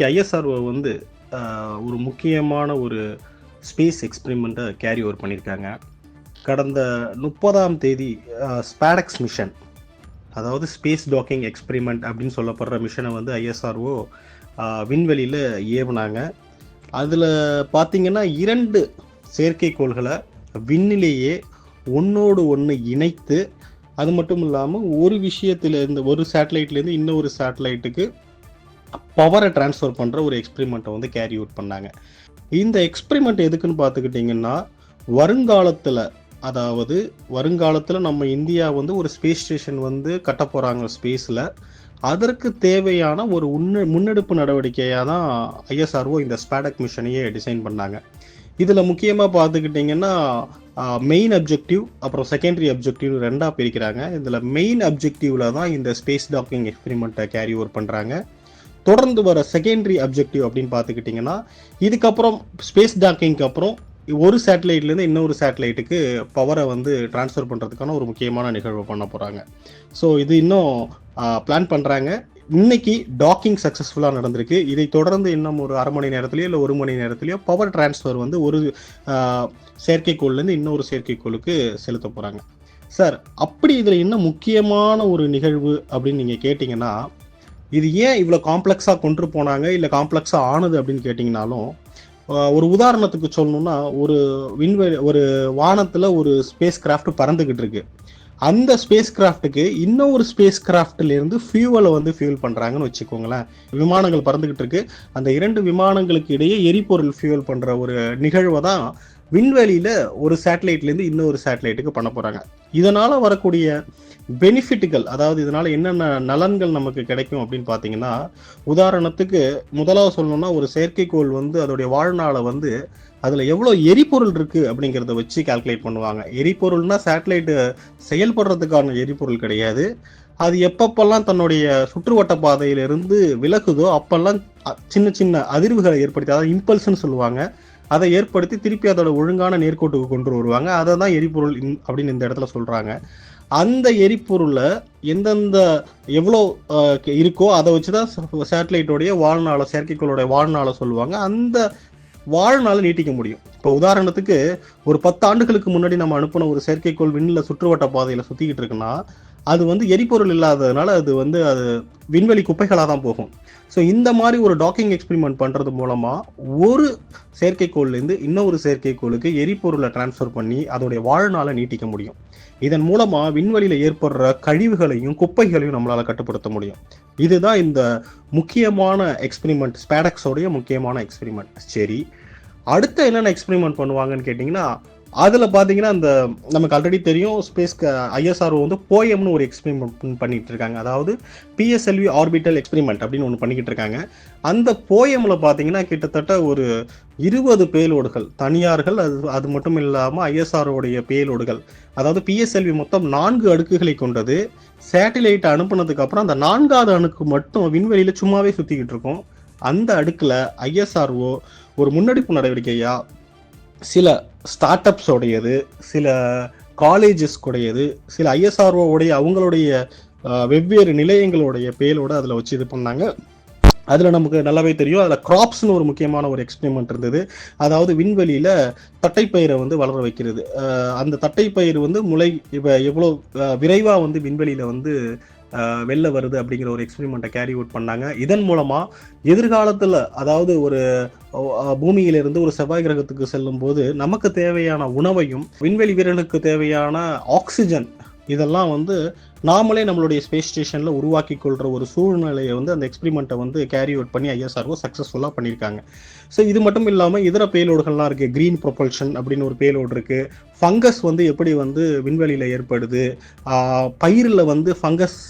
இன்னைக்கு ஐஎஸ்ஆர்ஓ வந்து ஒரு முக்கியமான ஒரு ஸ்பேஸ் எக்ஸ்பெரிமெண்ட்டை கேரி ஓவர் பண்ணியிருக்காங்க. கடந்த 30ஆம் தேதி ஸ்பேடெக்ஸ் மிஷன், அதாவது ஸ்பேஸ் டாக்கிங் எக்ஸ்பெரிமெண்ட் அப்படின்னு சொல்லப்படுற மிஷனை வந்து ஐஎஸ்ஆர்ஓ விண்வெளியில் ஏவுனாங்க. அதில் பார்த்தீங்கன்னா 2 செயற்கைக்கோள்களை விண்ணிலேயே ஒன்றோடு ஒன்று இணைத்து, அது மட்டும் இல்லாமல் ஒரு விஷயத்திலேருந்து ஒரு சேட்டலைட்லேருந்து இன்னொரு சேட்டலைட்டுக்கு பவரை டிரான்ஸ்ஃபர் பண்ணுற ஒரு எக்ஸ்பெரிமெண்ட்டை வந்து கேரி அவுட் பண்ணாங்க. இந்த எக்ஸ்பெரிமெண்ட் எதுக்குன்னு பார்த்துக்கிட்டிங்கன்னா, வருங்காலத்தில் நம்ம இந்தியா வந்து ஒரு ஸ்பேஸ் ஸ்டேஷன் வந்து கட்ட போகிறாங்க ஸ்பேஸில். அதற்கு தேவையான ஒரு முன்னெடுப்பு நடவடிக்கையாக தான் ஐஎஸ்ஆர்ஓ இந்த ஸ்பேடெக் மிஷனையே டிசைன் பண்ணாங்க. இதில் முக்கியமாக பார்த்துக்கிட்டிங்கன்னா மெயின் அப்ஜெக்டிவ் அப்புறம் செகண்டரி அப்ஜெக்டிவ் 2ஆக பிரிக்கிறாங்க. இதில் மெயின் அப்ஜெக்டிவில் தான் இந்த ஸ்பேஸ் டாக்கிங் எக்ஸ்பெரிமெண்ட்டை கேரி ஓவர் பண்ணுறாங்க. தொடர்ந்து வர செகண்டரி அப்ஜெக்டிவ் அப்படின்னு பார்த்துக்கிட்டிங்கன்னா, இதுக்கப்புறம் ஸ்பேஸ் டாக்கிங்க்கு அப்புறம் ஒரு சேட்டலைட்லேருந்து இன்னொரு சேட்டலைட்டுக்கு பவரை வந்து டிரான்ஸ்ஃபர் பண்ணுறதுக்கான ஒரு முக்கியமான நிகழ்வு பண்ண போகிறாங்க. ஸோ இது இன்னும் பிளான் பண்ணுறாங்க. இன்னைக்கு டாக்கிங் சக்ஸஸ்ஃபுல்லாக நடந்திருக்கு. இதை தொடர்ந்து இன்னும் ஒரு அரை மணி நேரத்துலையோ இல்லை 1 மணி நேரத்துலையோ பவர் டிரான்ஸ்ஃபர் வந்து ஒரு செயற்கைக்கோள்லேருந்து இன்னொரு செயற்கைக்கோளுக்கு செலுத்த போகிறாங்க. சார், அப்படி இதில் என்ன முக்கியமான ஒரு நிகழ்வு அப்படின்னு நீங்கள் கேட்டிங்கன்னா, இது ஏன் இவ்வளோ காம்ப்ளெக்ஸாக கொண்டு போனாங்க, இல்லை காம்ப்ளெக்ஸாக ஆனது அப்படின்னு கேட்டிங்கனாலும், ஒரு உதாரணத்துக்கு சொல்லணும்னா, ஒரு வானத்தில் ஒரு ஸ்பேஸ் கிராஃப்ட் பறந்துக்கிட்டு இருக்கு. அந்த ஸ்பேஸ் கிராஃப்ட்டுக்கு இன்னொரு ஸ்பேஸ் கிராஃப்ட்லேருந்து ஃபியூவலை வந்து ஃபியூல் பண்ணுறாங்கன்னு வச்சுக்கோங்களேன். விமானங்கள் பறந்துக்கிட்டு இருக்கு. அந்த 2 விமானங்களுக்கு இடையே எரிபொருள் ஃபியூல் பண்ணுற ஒரு நிகழ்வை தான் விண்வெளியில் ஒரு சேட்டலைட்லேருந்து இன்னொரு சேட்டலைட்டுக்கு பண்ண போகிறாங்க. இதனால் வரக்கூடிய பெனிஃபிட்டுகள், அதாவது இதனால் என்னென்ன நலன்கள் நமக்கு கிடைக்கும் அப்படின்னு பார்த்தீங்கன்னா, உதாரணத்துக்கு முதலாவது சொல்லணும்னா, ஒரு செயற்கைக்கோள் வந்து அதோடைய வாழ்நாளை வந்து அதில் எவ்வளோ எரிபொருள் இருக்குது அப்படிங்கிறத வச்சு கால்குலேட் பண்ணுவாங்க. எரிபொருள்னா சேட்டலைட்டு செயல்படுறதுக்கான எரிபொருள் கிடையாது. அது எப்பப்பெல்லாம் தன்னுடைய சுற்றுவட்ட பாதையிலிருந்து விலகுதோ அப்பெல்லாம் சின்ன சின்ன அதிர்வுகளை ஏற்படுத்தி, அதாவது இம்பல்ஸ்ன்னு சொல்லுவாங்க, அதை ஏற்படுத்தி திருப்பி அதோட ஒழுங்கான நேர்கோட்டுக்கு கொண்டு வருவாங்க. அதை தான் எரிபொருள் அப்படின்னு இந்த இடத்துல சொல்கிறாங்க. அந்த எரிபொருளை எந்தெந்த எவ்வளோ இருக்கோ அதை வச்சு தான் சேட்டலைட்டோடைய வாழ்நாளை, செயற்கைக்கோளுடைய வாழ்நாளை சொல்லுவாங்க. அந்த வாழ்நாளை நீட்டிக்க முடியும். இப்போ உதாரணத்துக்கு ஒரு 10 ஆண்டுகளுக்கு முன்னாடி நம்ம அனுப்பின ஒரு செயற்கைக்கோள் விண்ணில் சுற்றுவட்ட பாதையில் சுற்றிக்கிட்டு இருக்குன்னா, அது வந்து எரிபொருள் இல்லாததுனால அது விண்வெளி குப்பைகளாக தான் போகும். ஸோ இந்த மாதிரி ஒரு டாக்கிங் எக்ஸ்பெரிமெண்ட் பண்ணுறது மூலமாக ஒரு செயற்கைக்கோள்லேருந்து இன்னொரு செயற்கைக்கோளுக்கு எரிபொருளை டிரான்ஸ்ஃபர் பண்ணி அதோடைய வாழ்நாளை நீட்டிக்க முடியும். இதன் மூலமாக விண்வெளியில் ஏற்படுற கழிவுகளையும் குப்பைகளையும் நம்மளால் கட்டுப்படுத்த முடியும். இதுதான் இந்த முக்கியமான எக்ஸ்பெரிமெண்ட், ஸ்பேடெக்ஸோடைய முக்கியமான எக்ஸ்பெரிமெண்ட். சரி, அடுத்த என்னென்ன எக்ஸ்பெரிமெண்ட் பண்ணுவாங்கன்னு கேட்டிங்கன்னா, அதில் பார்த்தீங்கன்னா அந்த நமக்கு ஆல்ரெடி தெரியும், ஐஎஸ்ஆர்ஓ வந்து போயம்னு ஒரு எக்ஸ்பெரிமெண்ட் பண்ணிட்டு இருக்காங்க. அதாவது பிஎஸ்எல்வி ஆர்பிட்டல் எக்ஸ்பெரிமெண்ட் அப்படின்னு ஒன்று பண்ணிக்கிட்டு இருக்காங்க. அந்த போயமில் பார்த்தீங்கன்னா கிட்டத்தட்ட ஒரு 20 பேலோடுகள், தனியார்கள், அது மட்டும் இல்லாமல் ஐஎஸ்ஆர்ஓடைய பேலோடுகள், அதாவது பிஎஸ்எல்வி மொத்தம் 4 அடுக்குகளை கொண்டது. சேட்டிலைட்டை அனுப்புனதுக்கு அப்புறம் அந்த 4வது அணுக்கு மட்டும் விண்வெளியில் சும்மாவே சுற்றிக்கிட்டு இருக்கும். அந்த அடுக்கில் ஐஎஸ்ஆர்ஓ ஒரு முன்னெடுப்பு நடவடிக்கையாக சில ஸ்டார்ட் அப்ஸோடையது, சில காலேஜஸ்க்குடையது, சில ஐஎஸ்ஆர்ஓடைய அவங்களுடைய வெவ்வேறு நிலையங்களுடைய பேலோட அதில் வச்சு இது பண்ணாங்க. அதில் நமக்கு நல்லாவே தெரியும், அதில் கிராப்ஸ்னு ஒரு முக்கியமான ஒரு எக்ஸ்பெரிமெண்ட் இருந்தது. அதாவது விண்வெளியில் தட்டைப்பயிரை வந்து வளர வைக்கிறது. அந்த தட்டைப்பயிர் வந்து எவ்வளோ விரைவாக வந்து விண்வெளியில் வந்து வெளில வருது அப்படிங்கிற ஒரு எக்ஸ்பெரிமெண்ட்டை கேரி அவுட் பண்ணாங்க. இதன் மூலமாக எதிர்காலத்தில், அதாவது ஒரு பூமியிலிருந்து ஒரு செவ்வாய் கிரகத்துக்கு செல்லும் போது நமக்கு தேவையான உணவையும் விண்வெளி வீரர்களுக்கு தேவையான ஆக்சிஜன் இதெல்லாம் வந்து நாமளே நம்மளுடைய ஸ்பேஸ் ஸ்டேஷனில் உருவாக்கி கொள்கிற ஒரு சூழ்நிலையை வந்து அந்த எக்ஸ்பெரிமெண்ட்டை வந்து கேரி அவுட் பண்ணி ஐஎஸ்ஆர்ஓ சக்ஸஸ்ஃபுல்லாக பண்ணியிருக்காங்க. ஸோ இது மட்டும் இல்லாமல் இதர பேலோடுகள்லாம் இருக்குது. க்ரீன் ப்ரொபல்ஷன் அப்படின்னு ஒரு பேலோடு இருக்குது. ஃபங்கஸ் வந்து எப்படி வந்து விண்வெளியில் ஏற்படுது, பயிரில் வந்து ஃபங்கஸ்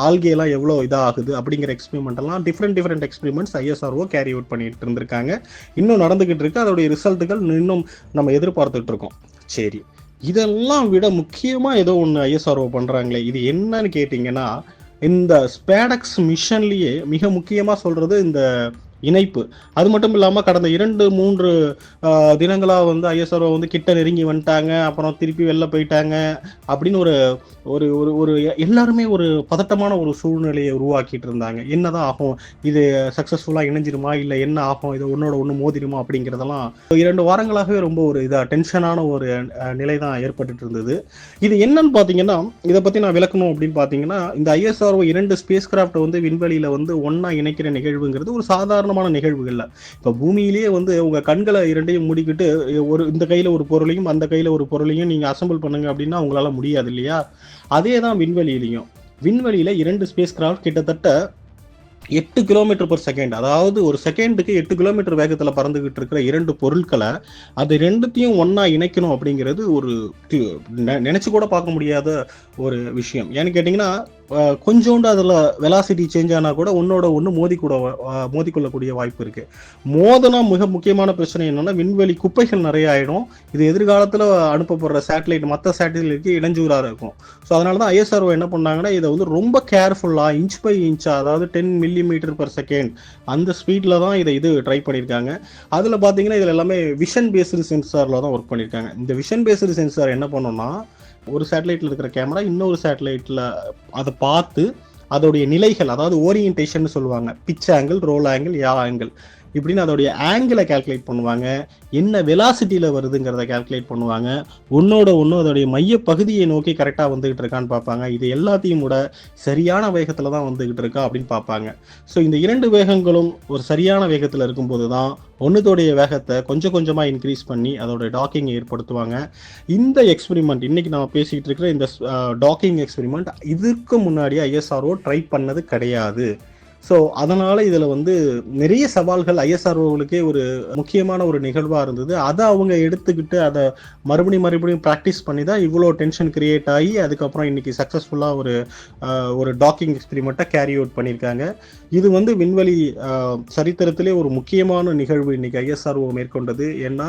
ஆல்கேலாம் எவ்வளோ இதாகுது அப்படிங்கிற எக்ஸ்பெரிமெண்ட்டெல்லாம் different experiments ISRO carry out பண்ணிட்டு இருந்திருக்காங்க. இன்னும் நடந்துக்கிட்டு இருக்கு. அதோடைய ரிசல்ட்டுகள் இன்னும் நம்ம எதிர்பார்த்துட்டு இருக்கோம். சரி, இதெல்லாம் விட முக்கியமாக ஏதோ ஒன்று ஐஎஸ்ஆர்ஓ பண்ணுறாங்களே, இது என்னன்னு கேட்டிங்கன்னா, இந்த ஸ்பேடெக்ஸ் மிஷன்லேயே மிக முக்கியமாக சொல்கிறது இந்த இணைப்பு. அது மட்டும் இல்லாம கடந்த 2, 3 தினங்களா வந்து ஐஎஸ்ஆர்ஓ வந்து கிட்ட நெருங்கி வந்துட்டாங்க. அப்புறம் திருப்பி வெளில போயிட்டாங்க. அப்படின்னு ஒரு ஒரு ஒரு ஒரு எல்லாருமே ஒரு பதட்டமான ஒரு சூழ்நிலையை உருவாக்கிட்டு இருந்தாங்க. என்னதான் ஆகும்? இது சக்சஸ்ஃபுல்லா இணைஞ்சிருமா? இல்ல என்ன ஆகும்? இது ஒண்ணோட ஒண்ணு மோதிருமா? அப்படிங்கிறதெல்லாம் 2 வாரங்களாகவே ரொம்ப ஒரு டென்ஷனான ஒரு நிலை தான் ஏற்பட்டுட்டு இருந்தது. இது என்னன்னு பாத்தீங்கன்னா, இத பத்தி நான் விளக்கணும் அப்படின்னு பாத்தீங்கன்னா, இந்த ஐஎஸ்ஆர்ஓ 2 ஸ்பேஸ் கிராஃப்ட் வந்து விண்வெளியில வந்து ஒண்ணா இணைக்கிற நிகழ்வுங்கிறது ஒரு சாதாரணமான நிகழ்வு இல்ல. இப்ப பூமியிலேயே வந்து உங்க கண்களை 2யும் மூடிக்கிட்டு இந்த கையில ஒரு பொருளையும் அந்த கையில ஒரு பொருளையும் நீங்க அசெம்பிள் பண்ணுங்க அப்படின்னா உங்களால முடியாது இல்லையா? அதே தான் விண்வெளியிலையும். விண்வெளியில 2 ஸ்பேஸ் கிராஃப்ட் கிட்டத்தட்ட 8 கிலோமீட்டர் பெர் செகண்ட், அதாவது ஒரு செகண்டுக்கு 8 கிலோமீட்டர் வேகத்துல பறந்துகிட்டு இருக்கிற 2 பொருட்களை அது 2த்தையும் ஒன்னா இணைக்கணும் அப்படிங்கிறது ஒரு நினைச்சு கூட பார்க்க முடியாத ஒரு விஷயம். ஏன்னு கேட்டீங்கன்னா, கொஞ்சோண்டு அதுல வெலாசிட்டி சேஞ்ச் ஆனா கூட ஒன்னோட ஒண்ணு மோதிக்கொள்ளக்கூடிய வாய்ப்பு இருக்கு. மோதனா மிக முக்கியமான பிரச்சனை என்னன்னா, விண்வெளி குப்பைகள் நிறைய ஆயிடும். இது எதிர்காலத்துல அனுப்பப்படுற சேட்டலைட் மற்ற சேட்டலைட்டுக்கு இடைஞ்சூறா இருக்கும். ஸோ அதனாலதான் ஐஎஸ்ஆர்ஓ என்ன பண்ணாங்கன்னா, இதை வந்து ரொம்ப கேர்ஃபுல்லா இன்ச் பை இன்ச்சா, அதாவது 10 மில்லிமீட்டர் பெர் செகண்ட் அந்த ஸ்பீட்ல தான் இது ட்ரை பண்ணியிருக்காங்க. அதுல பாத்தீங்கன்னா இதுல எல்லாமே விஷன் பேஸ்டு சென்சார்ல தான் ஒர்க் பண்ணியிருக்காங்க. இந்த விஷன் பேஸ்டு சென்சார் என்ன பண்ணோம்னா, ஒரு சேட்டலைட்ல இருக்கிற கேமரா இன்னொரு சேட்டலைட்ல அதை பார்த்து அதோடைய நிலைகள், அதாவது ஓரியன்டேஷன் சொல்லுவாங்க, பிச் ஆங்கிள், ரோல் ஆங்கிள், யா ஆங்கிள், இப்படின்னு அதோடைய ஆங்கிளை கால்குலேட் பண்ணுவாங்க. என்ன வெலாசிட்டியில வருதுங்கிறத கால்குலேட் பண்ணுவாங்க. ஒன்னோட ஒன்று அதோடைய மைய பகுதியை நோக்கி கரெக்டாக வந்துகிட்டு இருக்கான்னு பார்ப்பாங்க. இது எல்லாத்தையும் விட சரியான வேகத்தில் தான் வந்துகிட்டு இருக்கா அப்படின்னு பார்ப்பாங்க. ஸோ இந்த 2 வேகங்களும் ஒரு சரியான வேகத்தில் இருக்கும்போது தான் ஒன்றுத்தோடைய வேகத்தை கொஞ்சம் கொஞ்சமாக இன்க்ரீஸ் பண்ணி அதோட டாக்கிங்கை ஏற்படுத்துவாங்க. இந்த எக்ஸ்பெரிமெண்ட் இன்னைக்கு நம்ம பேசிக்கிட்டு இருக்கிற இந்த டாக்கிங் எக்ஸ்பெரிமெண்ட் இதுக்கு முன்னாடி ஐஎஸ்ஆர்ஓ ட்ரை பண்ணது கிடையாது. ஸோ அதனால இதுல வந்து நிறைய சவால்கள் ஐஎஸ்ஆர்ஓவுக்கே ஒரு முக்கியமான ஒரு நிகழ்வா இருந்தது. அதை அவங்க எடுத்துக்கிட்டு அதை மறுபடியும் ப்ராக்டிஸ் பண்ணி தான் இவ்வளோ டென்ஷன் கிரியேட் ஆகி அதுக்கப்புறம் இன்னைக்கு சக்சஸ்ஃபுல்லா ஒரு டாக்கிங் எக்ஸ்பெரிமெண்ட்டை கேரி அவுட் பண்ணியிருக்காங்க. இது வந்து விண்வெளி சரித்திரத்திலே ஒரு முக்கியமான நிகழ்வு இன்னைக்கு ஐஎஸ்ஆர்ஓ மேற்கொண்டது. ஏன்னா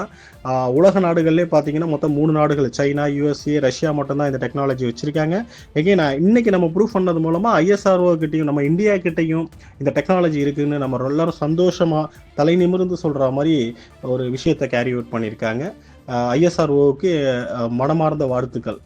உலக நாடுகள்லேயே பார்த்தீங்கன்னா மொத்தம் 3 நாடுகள், சைனா, யூஎஸ்ஏ, ரஷ்யா மட்டும்தான் இந்த டெக்னாலஜி வச்சிருக்காங்க. எகைன் இன்னைக்கு நம்ம ப்ரூவ் பண்ணது மூலமா ஐஎஸ்ஆர்ஓ கிட்டையும் நம்ம இந்தியா கிட்டையும் இந்த டெக்னாலஜி இருக்குன்னு நம்ம எல்லாரும் சந்தோஷமா தலை நிமிர்ந்து சொல்ற மாதிரி ஒரு விஷயத்தை கேரி அவுட் பண்ணியிருக்காங்க. ஐஎஸ்ஆர்ஓவுக்கு மனமார்ந்த வாழ்த்துக்கள்.